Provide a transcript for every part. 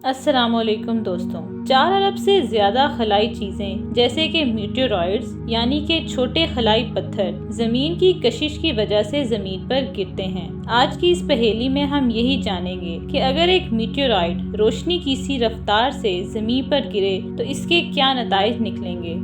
السلام علیکم دوستوں، 4 ارب سے زیادہ خلائی چیزیں جیسے کہ میٹیورائڈز یعنی کہ چھوٹے خلائی پتھر زمین کی کشش کی وجہ سے زمین پر گرتے ہیں۔ آج کی اس پہیلی میں ہم یہی جانیں گے کہ اگر ایک میٹیورائڈ روشنی کی سی رفتار سے زمین پر گرے تو اس کے کیا نتائج نکلیں گے۔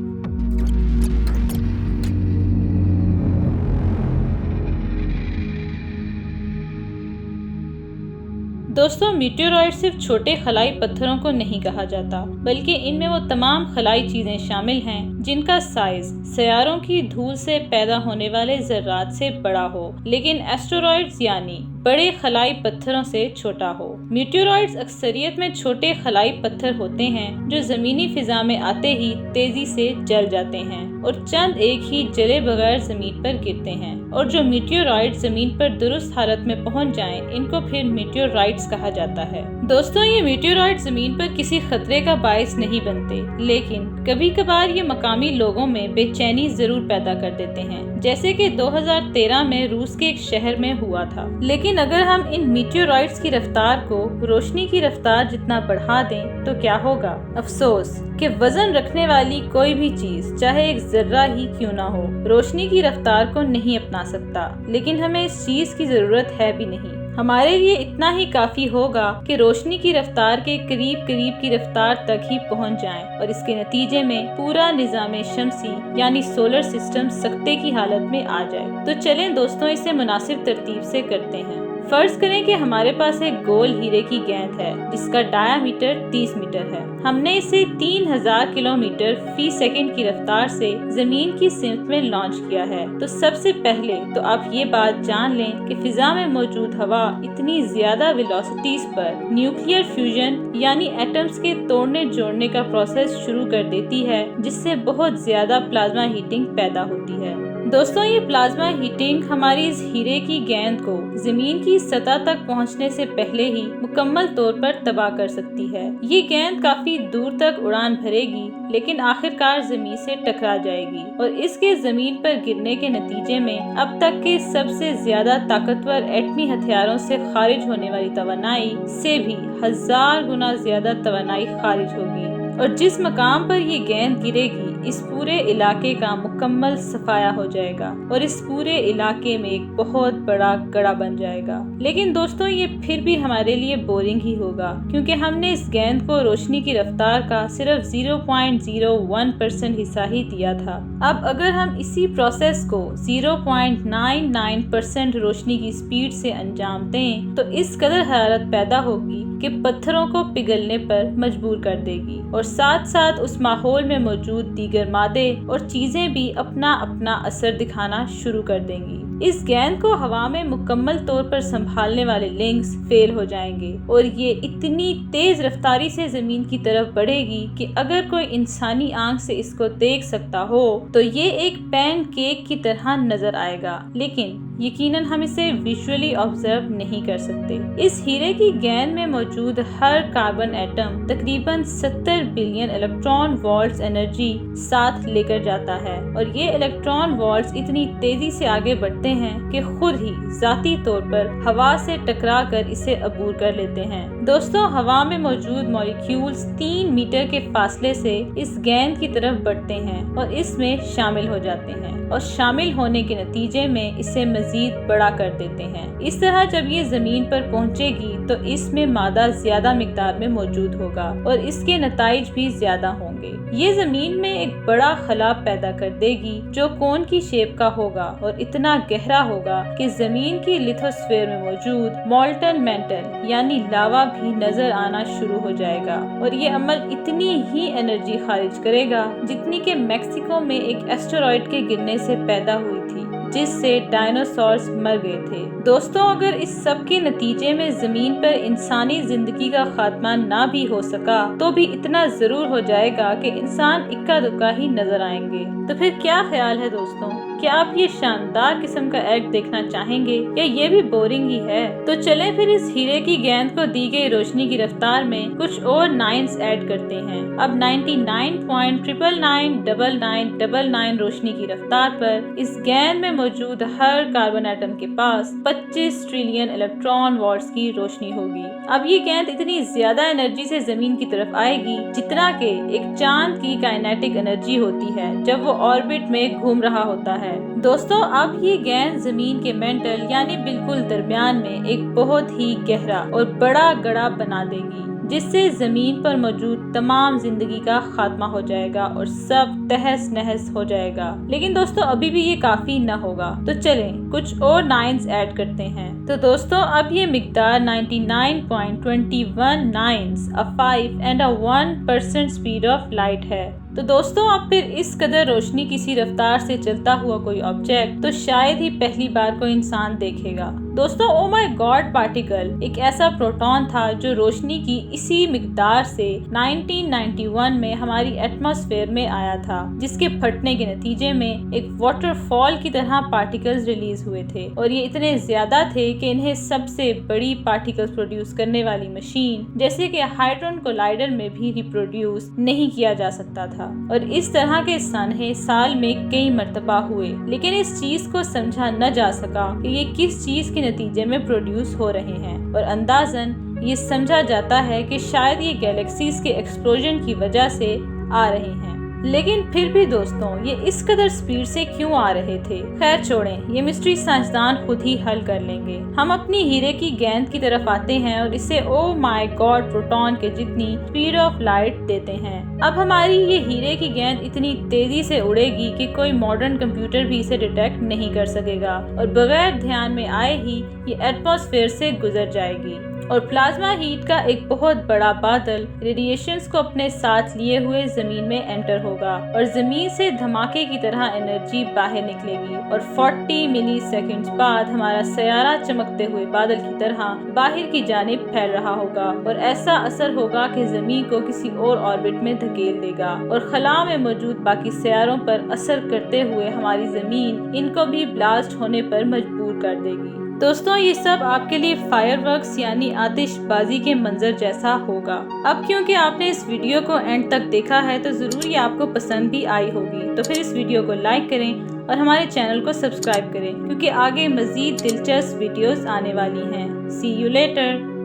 دوستوں، میٹیورائڈ صرف چھوٹے خلائی پتھروں کو نہیں کہا جاتا، بلکہ ان میں وہ تمام خلائی چیزیں شامل ہیں جن کا سائز سیاروں کی دھول سے پیدا ہونے والے ذرات سے بڑا ہو، لیکن ایسٹرائڈز یعنی بڑے خلائی پتھروں سے چھوٹا ہو۔ میٹیورائڈز اکثریت میں چھوٹے خلائی پتھر ہوتے ہیں جو زمینی فضا میں آتے ہی تیزی سے جل جاتے ہیں اور چند ایک ہی جلے بغیر زمین پر گرتے ہیں، اور جو میٹیورائڈ زمین پر درست حالت میں پہنچ جائیں ان کو پھر میٹیورائٹس کہا جاتا ہے۔ دوستوں، یہ میٹیورائڈ زمین پر کسی خطرے کا باعث نہیں بنتے، لیکن کبھی کبھار یہ مقامی لوگوں میں بے چینی ضرور پیدا کر دیتے ہیں، جیسے کہ 2013 میں روس کے ایک شہر میں ہوا تھا۔ لیکن اگر ہم ان میٹیورائڈز کی رفتار کو روشنی کی رفتار جتنا بڑھا دیں تو کیا ہوگا؟ افسوس کہ وزن رکھنے والی کوئی بھی چیز، چاہے ایک ذرہ ہی کیوں نہ ہو، روشنی کی رفتار کو نہیں اپنا سکتا۔ لیکن ہمیں اس چیز کی ضرورت ہے بھی نہیں۔ ہمارے لیے اتنا ہی کافی ہوگا کہ روشنی کی رفتار کے قریب کی رفتار تک ہی پہنچ جائیں، اور اس کے نتیجے میں پورا نظام شمسی یعنی سولر سسٹم سکتے کی حالت میں آ جائے۔ تو چلیں دوستوں، اسے مناسب ترتیب سے کرتے ہیں۔ فرض کریں کہ ہمارے پاس ایک گول ہیرے کی گیند ہے جس کا ڈایا میٹر 30 میٹر ہے۔ ہم نے اسے 3000 کلومیٹر فی سیکنڈ کی رفتار سے زمین کی سمت میں لانچ کیا ہے۔ تو سب سے پہلے تو آپ یہ بات جان لیں کہ فضا میں موجود ہوا اتنی زیادہ ویلوسٹیز پر نیوکلیئر فیوژن یعنی ایٹمز کے توڑنے جوڑنے کا پروسیس شروع کر دیتی ہے، جس سے بہت زیادہ پلازما ہیٹنگ پیدا ہوتی ہے۔ دوستوں، یہ پلازما ہیٹنگ ہماری اس ہیرے کی گیند کو زمین کی سطح تک پہنچنے سے پہلے ہی مکمل طور پر تباہ کر سکتی ہے۔ یہ گیند کافی دور تک اڑان بھرے گی، لیکن آخرکار زمین سے ٹکرا جائے گی، اور اس کے زمین پر گرنے کے نتیجے میں اب تک کے سب سے زیادہ طاقتور ایٹمی ہتھیاروں سے خارج ہونے والی توانائی سے بھی 1000 گنا زیادہ توانائی خارج ہوگی، اور جس مقام پر یہ گیند گرے گی اس پورے علاقے کا مکمل صفایا ہو جائے گا، اور اس پورے علاقے میں ایک بہت بڑا گڑھا بن جائے گا۔ لیکن دوستوں، یہ پھر بھی ہمارے لیے بورنگ ہی ہوگا، کیونکہ ہم نے اس گیند کو روشنی کی رفتار کا صرف 0.01% حصہ ہی دیا تھا۔ اب اگر ہم اسی پروسیس کو 0.99% روشنی کی سپیڈ سے انجام دیں تو اس قدر حرارت پیدا ہوگی کہ پتھروں کو پگھلنے پر مجبور کر دے گی، اور ساتھ ساتھ اس ماحول میں موجود دیگر مادے اور چیزیں بھی اپنا اثر دکھانا شروع کر دیں گی۔ اس گیند کو ہوا میں مکمل طور پر سنبھالنے والے لنکس فیل ہو جائیں گے، اور یہ اتنی تیز رفتاری سے زمین کی طرف بڑھے گی کہ اگر کوئی انسانی آنکھ سے اس کو دیکھ سکتا ہو تو یہ ایک پین کیک کی طرح نظر آئے گا، لیکن یقیناً ہم اسے ویژولی آبزرو نہیں کر سکتے۔ اس ہیرے کی گیند میں موجود ہر کاربن ایٹم تقریباً 70 بلین الیکٹران وولٹس انرجی ساتھ لے کر جاتا ہے، اور یہ الیکٹران وولٹس اتنی تیزی سے آگے بڑھتے ہیں کہ خود ہی ذاتی طور پر ہوا سے ٹکرا کر اسے عبور کر لیتے ہیں۔ دوستوں، ہوا میں موجود مالیکیولز 3 میٹر کے فاصلے سے اس گیند کی طرف بڑھتے ہیں اور اس میں شامل ہو جاتے ہیں، اور شامل ہونے کے نتیجے میں اسے مزید بڑا کر دیتے ہیں۔ اس طرح جب یہ زمین پر پہنچے گی تو اس میں مادہ زیادہ مقدار میں موجود ہوگا اور اس کے نتائج بھی زیادہ ہوں گے۔ یہ زمین میں ایک بڑا خلا پیدا کر دے گی جو کون کی شیپ کا ہوگا اور اتنا گہرا ہوگا کہ زمین کی لیتھوسفیئر میں موجود مولٹن میٹل یعنی لاوا بھی نظر آنا شروع ہو جائے گا، اور یہ عمل اتنی ہی انرجی خارج کرے گا جتنی کہ میکسیکو میں ایک ایسٹرائڈ کے گرنے سے پیدا ہوئی تھی جس سے ڈائنوسارز مر گئے تھے۔ دوستوں، اگر اس سب کے نتیجے میں زمین پر انسانی زندگی کا خاتمہ نہ بھی ہو سکا تو بھی اتنا ضرور ہو جائے گا کہ انسان اکا دکا ہی نظر آئیں گے۔ تو پھر کیا خیال ہے دوستوں؟ کیا آپ یہ شاندار قسم کا ایکٹ دیکھنا چاہیں گے یا یہ بھی بورنگ ہی ہے؟ تو چلیں پھر اس ہیرے کی گیند کو دی گئی روشنی کی رفتار میں کچھ اور 9s ایڈ کرتے ہیں۔ اب 99.9999999 روشنی کی رفتار پر اس گیند میں موجود ہر کاربن ایٹم کے پاس 25 ٹریلین الیکٹران وولٹس کی روشنی ہوگی۔ اب یہ گیند اتنی زیادہ انرجی سے زمین کی طرف آئے گی جتنا کہ ایک چاند کی کائنیٹک انرجی ہوتی ہے جب وہ آربٹ میں گھوم رہا ہوتا ہے۔ دوستو اب یہ گیند زمین کے مینٹل یعنی بالکل درمیان میں ایک بہت ہی گہرا اور بڑا گڑھا بنا دے گی، جس سے زمین پر موجود تمام زندگی کا خاتمہ ہو جائے گا اور سب تہس نہس ہو جائے گا۔ لیکن دوستو ابھی بھی یہ کافی نہ ہوگا، تو چلیں کچھ اور 9s ایڈ کرتے ہیں۔ تو دوستو اب یہ مقدار 99.21 9s، 5 and 1% speed of light ہے۔ تو دوستو اب پھر اس قدر روشنی کسی رفتار سے چلتا ہوا کوئی آبجیکٹ تو شاید ہی پہلی بار کوئی انسان دیکھے گا۔ دوستو او مائی گاڈ پارٹیکل ایک ایسا پروٹون تھا جو روشنی کی اسی مقدار سے 1991 میں ہماری ایٹماسفیئر میں آیا تھا، جس کے پھٹنے کے نتیجے میں ایک واٹر فال کی طرح پارٹیکلز ریلیز ہوئے تھے، اور یہ اتنے زیادہ تھے کہ انہیں سب سے بڑی پارٹیکلز پروڈیوس کرنے والی مشین جیسے کہ ہائیڈرون کولائڈر میں بھی ریپروڈیوس نہیں کیا جا سکتا تھا، اور اس طرح کے سانحے سال میں کئی مرتبہ ہوئے، لیکن اس چیز کو سمجھا نہ جا سکا کہ یہ کس چیز کے نتیجے میں پروڈیوس ہو رہے ہیں، اور اندازاً یہ سمجھا جاتا ہے کہ شاید یہ گیلیکسیز کے ایکسپلوژن کی وجہ سے آ رہے ہیں۔ لیکن پھر بھی دوستوں یہ اس قدر سپیڈ سے کیوں آ رہے تھے؟ خیر چھوڑیں، یہ مسٹری سائنسدان خود ہی حل کر لیں گے۔ ہم اپنی ہیرے کی گیند کی طرف آتے ہیں اور اسے او مائی گاڈ پروٹون کے جتنی سپیڈ آف لائٹ دیتے ہیں۔ اب ہماری یہ ہیرے کی گیند اتنی تیزی سے اڑے گی کہ کوئی ماڈرن کمپیوٹر بھی اسے ڈیٹیکٹ نہیں کر سکے گا، اور بغیر دھیان میں آئے ہی یہ ایٹماسفیئر سے گزر جائے گی، اور پلازما ہیٹ کا ایک بہت بڑا بادل ریڈیشنز کو اپنے ساتھ لیے ہوئے زمین میں انٹر ہوگا، اور زمین سے دھماکے کی طرح انرجی باہر نکلے گی، اور 40 ملی سیکنڈز بعد ہمارا سیارہ چمکتے ہوئے بادل کی طرح باہر کی جانب پھیل رہا ہوگا، اور ایسا اثر ہوگا کہ زمین کو کسی اور آربٹ میں دھکیل دے گا، اور خلا میں موجود باقی سیاروں پر اثر کرتے ہوئے ہماری زمین ان کو بھی بلاسٹ ہونے پر مجبور کر دے گی۔ دوستوں یہ سب آپ کے لیے فائر ورکس یعنی آتش بازی کے منظر جیسا ہوگا۔ اب کیونکہ آپ نے اس ویڈیو کو اینڈ تک دیکھا ہے تو ضرور یہ آپ کو پسند بھی آئی ہوگی، تو پھر اس ویڈیو کو لائک کریں اور ہمارے چینل کو سبسکرائب کریں، کیونکہ آگے مزید دلچسپ ویڈیوز آنے والی ہیں۔ See you later!